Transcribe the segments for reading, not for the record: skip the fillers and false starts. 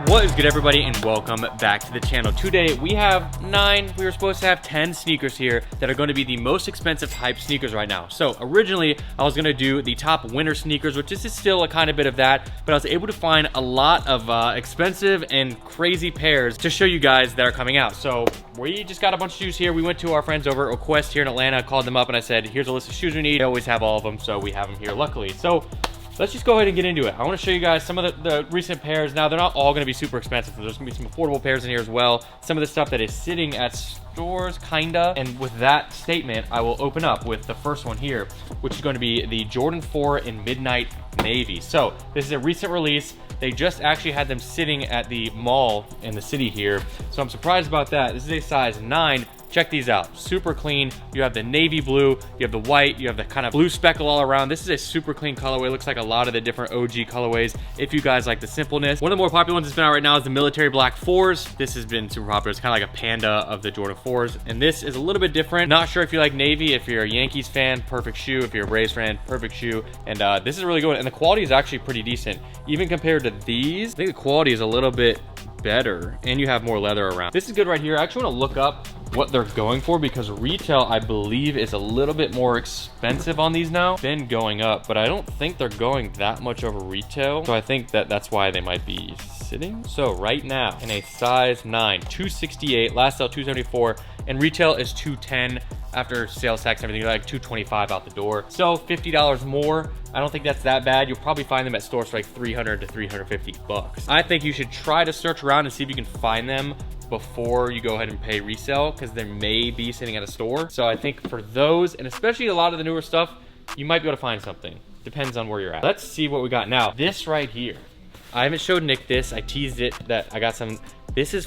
What is good, everybody, and welcome back to the channel. Today we have 9, we were supposed to have 10 sneakers here that are going to be the most expensive hype sneakers right now. So originally I was going to do the top winter sneakers, which this is still a kind of bit of that, but I was able to find a lot of expensive and crazy pairs to show you guys that are coming out. So we just got a bunch of shoes here. We went to our friends over at Quest here in Atlanta, called them up, and I said, here's a list of shoes we need. They always have all of them, so we have them here luckily. So let's just go ahead and get into it. I want to show you guys some of the recent pairs. Now, they're not all going to be super expensive. There's going to be some affordable pairs in here as well. Some of the stuff that is sitting at stores, kinda. And with that statement, I will open up with the first one here, which is going to be the Jordan 4 in Midnight Navy. So this is a recent release. They just actually had them sitting at the mall in the city here. So I'm surprised about that. This is a size 9. Check these out, super clean. You have the navy blue, you have the white, you have the kind of blue speckle all around. This is a super clean colorway. It looks like a lot of the different OG colorways if you guys like the simpleness. One of the more popular ones that's been out right now is the military black 4s. This has been super popular. It's kind of like a panda of the Jordan 4s. And this is a little bit different. Not sure if you like navy. If you're a Yankees fan, perfect shoe. If you're a Braves fan, perfect shoe. And this is really good. And the quality is actually pretty decent. Even compared to these, I think the quality is a little bit better. And you have more leather around. This is good right here. I actually want to look up what they're going for, because retail, I believe, is a little bit more expensive on these now than going up, but I don't think they're going that much over retail. So I think that's why they might be sitting. So right now in a size 9, 268, last sale 274, and retail is 210 after sales tax and everything, like 225 out the door. So $50 more. I don't think that's that bad. You'll probably find them at stores for like 300 to 350 bucks. I think you should try to search around and see if you can find them before you go ahead and pay resale, because they may be sitting at a store. So I think for those, and especially a lot of the newer stuff, you might be able to find something. Depends on where you're at. Let's see what we got now. This right here, I haven't showed Nick this. I teased it that I got some. This is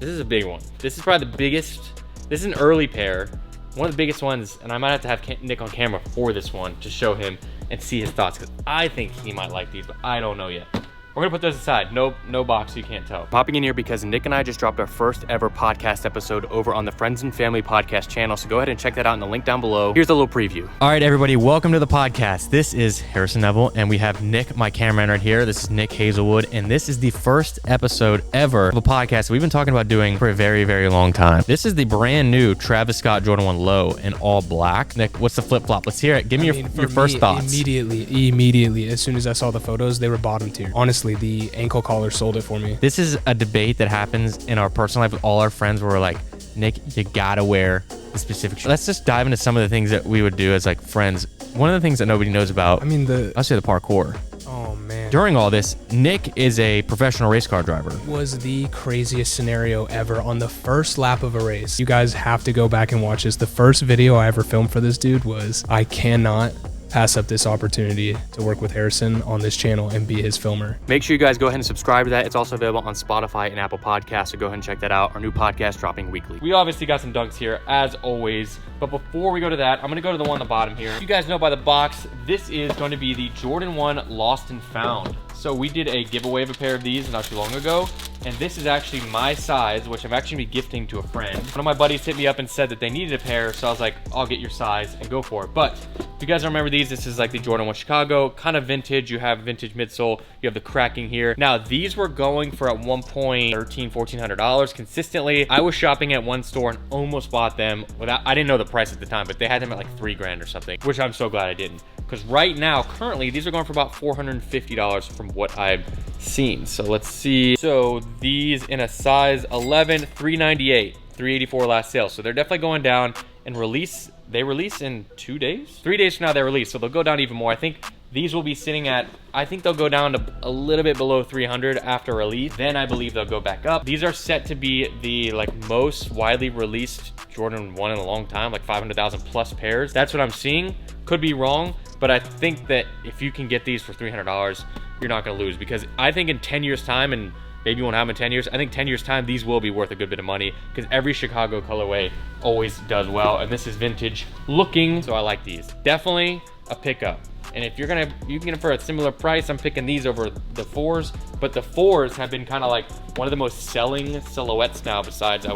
a big one. This is probably the biggest. This is an early pair, one of the biggest ones, and I might have to have Nick on camera for this one to show him and see his thoughts, because I think he might like these, but I don't know yet. We're gonna put those aside. No box, so you can't tell. Popping in here because Nick and I just dropped our first ever podcast episode over on the Friends and Family podcast channel. So go ahead and check that out in the link down below. Here's a little preview. All right, everybody, welcome to the podcast. This is Harrison Nevel, and we have Nick, my cameraman, right here. This is Nick Hazelwood, and this is the first episode ever of a podcast we've been talking about doing for a very, very long time. This is the brand new Travis Scott Jordan 1 Low in all black. Nick, what's the flip flop? Let's hear it. Give me your first thoughts. Immediately, as soon as I saw the photos, they were bottom tier. Honestly, the ankle collar sold it for me. This is a debate that happens in our personal life with all our friends, where we're like, Nick, you gotta wear the specific shoe. Let's just dive into some of the things that we would do as like friends. One of the things that nobody knows about, I'll say the parkour. Oh man. During all this, Nick is a professional race car driver. Was the craziest scenario ever on the first lap of a race. You guys have to go back and watch this. The first video I ever filmed for this dude was, I cannot pass up this opportunity to work with Harrison on this channel and be his filmer. Make sure you guys go ahead and subscribe to that. It's also available on Spotify and Apple Podcasts, so go ahead and check that out. Our new podcast dropping weekly. We obviously got some dunks here, as always, but before we go to that, I'm gonna go to the one on the bottom here. You guys know by the box, this is going to be the Jordan 1 Lost and Found. So we did a giveaway of a pair of these not too long ago, and this is actually my size, which I'm actually gonna be gifting to a friend. One of my buddies hit me up and said that they needed a pair, so I was like, I'll get your size and go for it. But if you guys don't remember these, this is like the Jordan 1 Chicago, kind of vintage. You have vintage midsole, you have the cracking here. Now, these were going for at one point $1,300 consistently. I was shopping at one store and almost bought them without, I didn't know the price at the time, but they had them at like $3 grand or something, which I'm so glad I didn't. Because right now, currently, these are going for about $450 from what I've seen. So let's see. So these in a size 11, $398, $384 last sale. So they're definitely going down, and they release in 2 days? 3 days from now they release, so they'll go down even more. I think these will be sitting at, I think they'll go down to a little bit below 300 after release. Then I believe they'll go back up. These are set to be the like most widely released Jordan 1 in a long time, like 500,000 plus pairs. That's what I'm seeing. Could be wrong, but I think that if you can get these for $300, you're not gonna lose, because I think in 10 years time, and maybe you won't have them in 10 years, I think 10 years time, these will be worth a good bit of money, because every Chicago colorway always does well, and this is vintage looking, so I like these. Definitely a pickup. And if you can get them for a similar price, I'm picking these over the 4s, but the 4s have been kind of like one of the most selling silhouettes now, besides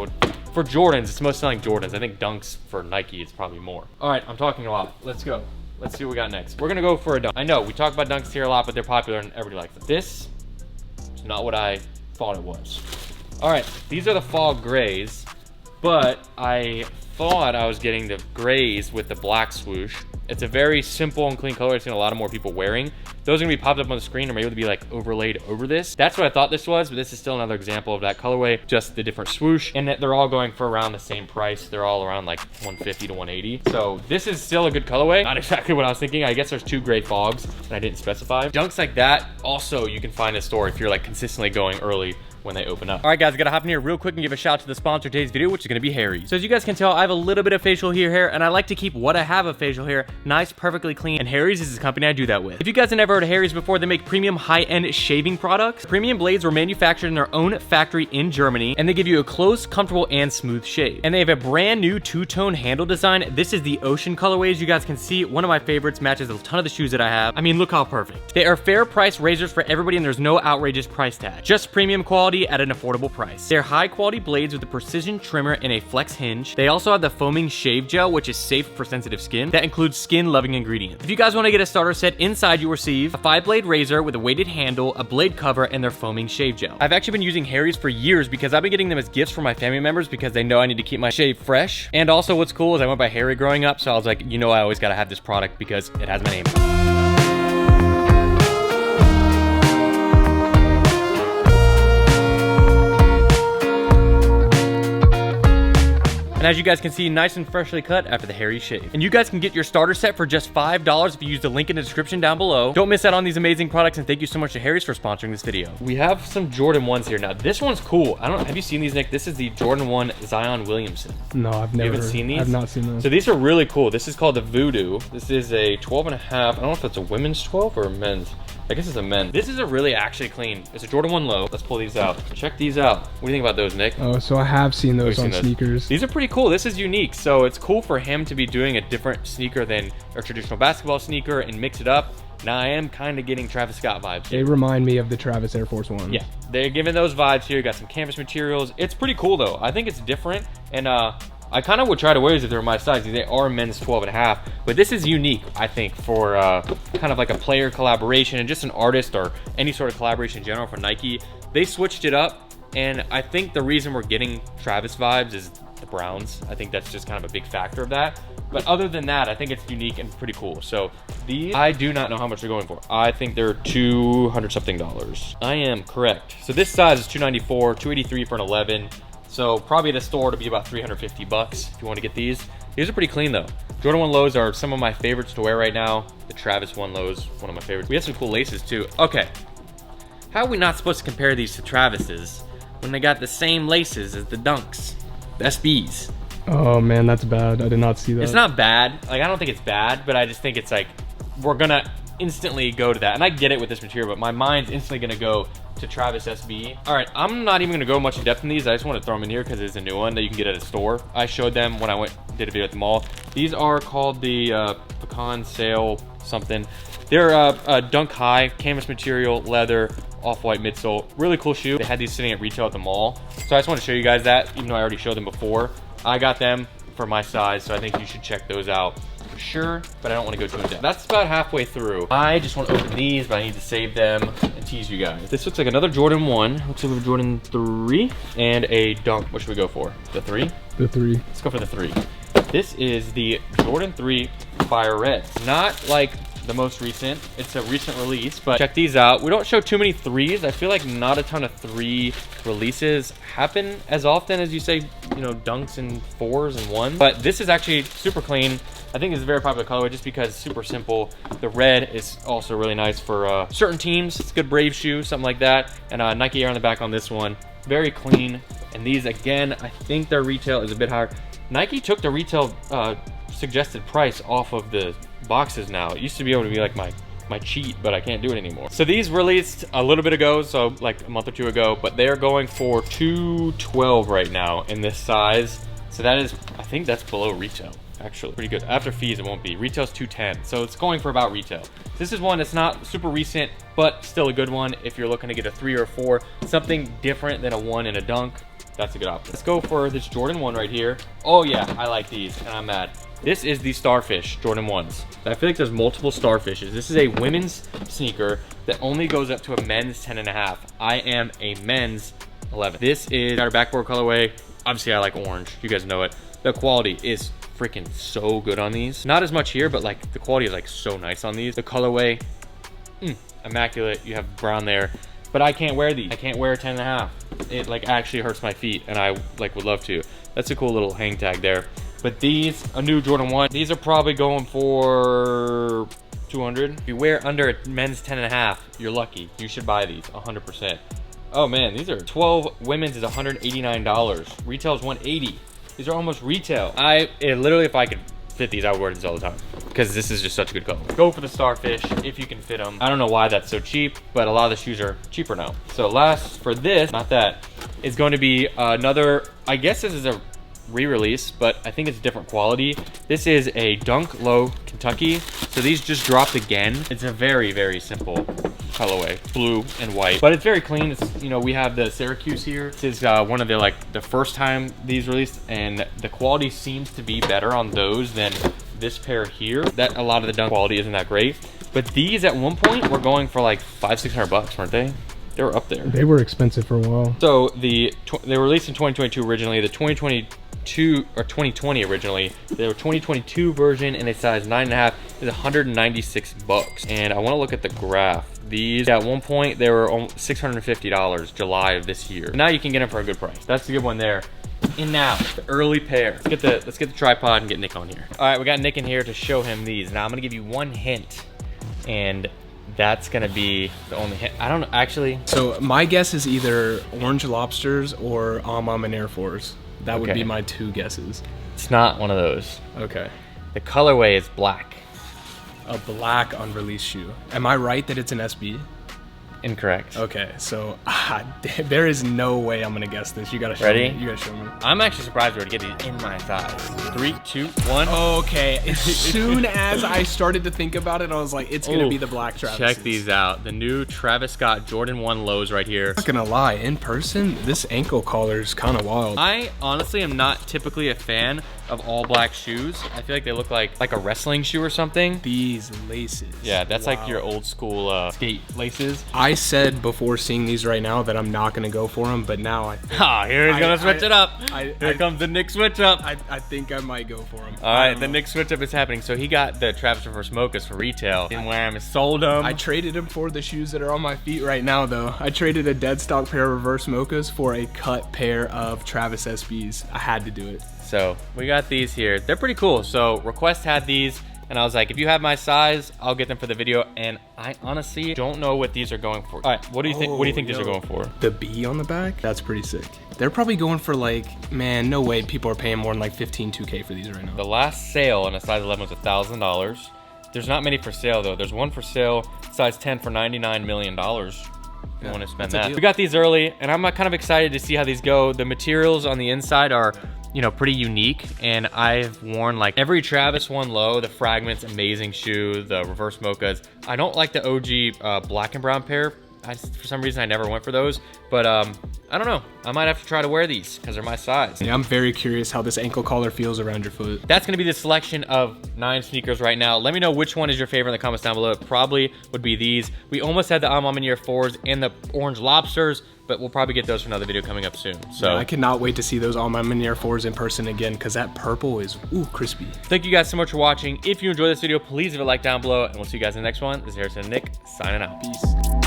for Jordans, it's most selling Jordans. I think Dunks for Nike is probably more. All right, I'm talking a lot. Let's go. Let's see what we got next. We're gonna go for a dunk. I know we talk about dunks here a lot, but they're popular and everybody likes them. This is not what I thought it was. All right, these are the fall grays, but I thought I was getting the grays with the black swoosh. It's a very simple and clean color. I've seen a lot of more people wearing. Those are gonna be popped up on the screen, or maybe to be like overlaid over this. That's what I thought this was, but this is still another example of that colorway, just the different swoosh, and that they're all going for around the same price. They're all around like 150 to 180. So this is still a good colorway. Not exactly what I was thinking. I guess there's 2 gray fogs, and I didn't specify. Dunks like that, also you can find in a store if you're like consistently going early when they open up. All right, guys, I gotta hop in here real quick and give a shout out to the sponsor of today's video, which is gonna be Harry's. So as you guys can tell, I have a little bit of facial hair, and I like to keep what I have of facial hair nice, perfectly clean, and Harry's is the company I do that with. If you guys have never heard of Harry's before, they make premium high-end shaving products. Premium blades were manufactured in their own factory in Germany, and they give you a close, comfortable, and smooth shave. And they have a brand new two-tone handle design. This is the ocean colorway, as you guys can see. One of my favorites, matches a ton of the shoes that I have. I mean, look how perfect. They are fair price razors for everybody, and there's no outrageous price tag. Just premium quality at an affordable price. They're high quality blades with a precision trimmer and a flex hinge. They also have the foaming shave gel, which is safe for sensitive skin. That includes skin loving ingredients. If you guys want to get a starter set, inside you receive a 5-blade razor with a weighted handle, a blade cover, and their foaming shave gel. I've actually been using Harry's for years because I've been getting them as gifts for my family members because they know I need to keep my shave fresh. And also what's cool is I went by Harry growing up, so I was like, you know, I always gotta have this product because it has my name. And as you guys can see, nice and freshly cut after the Harry shave. And you guys can get your starter set for just $5 if you use the link in the description down below. Don't miss out on these amazing products, and thank you so much to Harry's for sponsoring this video. We have some Jordan 1s here. Now, this one's cool. Have you seen these, Nick? This is the Jordan 1 Zion Williamson. No, I've never. You haven't seen these? I've not seen those. So these are really cool. This is called the Voodoo. This is a 12 and a half. I don't know if it's a women's 12 or a men's. I guess it's a men's. This is a really actually clean. It's a Jordan 1 low. Let's pull these out. Check these out. What do you think about those, Nick? Oh, so I have seen those on sneakers. These are pretty cool. This is unique. So it's cool for him to be doing a different sneaker than a traditional basketball sneaker and mix it up. Now I am kind of getting Travis Scott vibes. They remind me of the Travis Air Force One. Yeah, they're giving those vibes here. Got some canvas materials. It's pretty cool though. I think it's different, and I kind of would try to wear these if they were my size. They are men's 12 and a half, but this is unique, I think, for kind of like a player collaboration and just an artist or any sort of collaboration in general for Nike. They switched it up, and I think the reason we're getting Travis vibes is the Browns. I think that's just kind of a big factor of that. But other than that, I think it's unique and pretty cool. So these, I do not know how much they're going for. I think they're $200 something. I am correct. So this size is $294, $283 for an 11. So probably at a store to be about 350 bucks if you want to get these. These are pretty clean though. Jordan 1 lows are some of my favorites to wear right now. The Travis 1 lows, one of my favorites. We have some cool laces too. Okay, how are we not supposed to compare these to Travis's when they got the same laces as the Dunks, the SBs? Oh man, that's bad. I did not see that. It's not bad. Like, I don't think it's bad, but I just think it's like, we're gonna instantly go to that. And I get it with this material, but my mind's instantly gonna go to Travis SB. All right, I'm not even gonna go much in depth in these. I just want to throw them in here because it's a new one that you can get at a store. I showed them when I did a video at the mall. These are called the Pecan Sail something. They're a Dunk High, canvas material, leather, off-white midsole. Really cool shoe. They had these sitting at retail at the mall. So I just want to show you guys that, even though I already showed them before. I got them for my size, so I think you should check those out for sure, but I don't want to go too in depth. That's about halfway through. I just want to open these, but I need to save them and tease you guys. This looks like another Jordan 1. Looks like a Jordan 3 and a Dunk. What should we go for? The 3? The 3. Let's go for the 3. This is the Jordan 3 Fire Red. Not like the most recent. It's a recent release, but check these out. We don't show too many 3s. I feel like not a ton of 3 releases happen as often as you say, you know, Dunks and 4s and 1s. But this is actually super clean. I think it's a very popular colorway just because it's super simple. The red is also really nice for certain teams. It's a good Brave shoe, something like that. And Nike Air on the back on this one. Very clean. And these, again, I think their retail is a bit higher. Nike took the retail suggested price off of the boxes now. It used to be able to be like my cheat, but I can't do it anymore. So these released a little bit ago, so like a month or two ago, but they're going for $212 right now in this size. So that is, I think that's below retail. Actually, pretty good. After fees, it won't be. Retail's $210, so it's going for about retail. This is one that's not super recent, but still a good one if you're looking to get a 3 or a 4, something different than a 1 and a Dunk. That's a good option. Let's go for this Jordan 1 right here. Oh yeah, I like these, and I'm mad. This is the Starfish Jordan 1s. I feel like there's multiple Starfishes. This is a women's sneaker that only goes up to a men's 10.5. I am a men's 11. This is our backboard colorway. Obviously, I like orange. You guys know it. The quality is freaking so good on these. Not as much here, but like the quality is like so nice on these. The colorway, immaculate. You have brown there, but I can't wear these. I can't wear a 10.5. It like actually hurts my feet, and I like would love to. That's a cool little hang tag there. But these, a new Jordan 1, these are probably going for 200. If you wear under a men's 10.5, you're lucky. You should buy these 100%. Oh man, these are 12 women's is $189. Retail is $180. These are almost retail. Literally, if I could fit these, I would wear these all the time because this is just such a good color. Go for the Starfish if you can fit them. I don't know why that's so cheap, but a lot of the shoes are cheaper now. So last for this, not that, is going to be another, I guess this is a re-release, but I think it's different quality. This is a Dunk Low Kentucky. So these just dropped again. It's a very, very simple colorway, blue and white, but it's very clean. It's, you know, we have the Syracuse here. This is one of the first time these released, and the quality seems to be better on those than this pair here. That a lot of the Dunk quality isn't that great, but these at one point were going for like $500-600, weren't they? They were up there. They were expensive for a while. So they were released in 2022 originally. The 2020 originally. They were 2022 version, and a size 9.5 is $196. And I want to look at the graph. These at one point they were $650 July of this year. Now you can get them for a good price. That's a good one there. And now the early pair. Let's get the tripod and get Nick on here. All right, we got Nick in here to show him these. Now I'm gonna give you one hint, and that's gonna be the only hint. I don't know, actually. So my guess is either Orange Lobsters or and Air Force. That would be my two guesses. It's not one of those. Okay. The colorway is black. A black unreleased shoe. Am I right that it's an SB? Incorrect. Okay, so there is no way I'm gonna guess this. You gotta show Ready? me. You gotta show me. I'm actually surprised we were to get these in my size. 3, 2, 1. Okay, as soon as I started to think about it, I was like, it's gonna be the black Travis. Check these out. The new Travis Scott Jordan 1 lows right here. I'm not gonna lie, in person, this ankle collar is kind of wild. I honestly am not typically a fan of all black shoes. I feel like they look like a wrestling shoe or something. These laces. Yeah, that's like your old school skate laces. I said before seeing these right now that I'm not gonna go for them, but now here he's gonna switch it up. Here comes the Nick switch up. I think I might go for them. All right, the Nick switch up is happening. So he got the Travis Reverse Mochas for retail. Didn't wear them, sold them. I traded him for the shoes that are on my feet right now, though. I traded a dead stock pair of Reverse Mochas for a cut pair of Travis SBs. I had to do it. So we got these here. They're pretty cool. So Request had these, and I was like, if you have my size, I'll get them for the video. And I honestly don't know what these are going for. All right, what do you think? What do you think these are going for? The B on the back? That's pretty sick. They're probably going for like, man, no way people are paying more than like $2K for these right now. The last sale on a size 11 was $1,000. There's not many for sale though. There's one for sale, size 10 for $99 million. You want to spend that. We got these early, and I'm kind of excited to see how these go. The materials on the inside are, you know, pretty unique, and I've worn like every Travis one low, the Fragments, amazing shoe, the Reverse Mochas. I don't like the OG black and brown pair. For some reason, I never went for those, but I don't know. I might have to try to wear these because they're my size. Yeah, I'm very curious how this ankle collar feels around your foot. That's gonna be the selection of 9 sneakers right now. Let me know which one is your favorite in the comments down below. It probably would be these. We almost had the Air 4s and the Orange Lobsters, but we'll probably get those for another video coming up soon. So yeah, I cannot wait to see those Air 4s in person again, because that purple is, ooh, crispy. Thank you guys so much for watching. If you enjoyed this video, please leave a like down below, and we'll see you guys in the next one. This is Harrison and Nick signing out. Peace.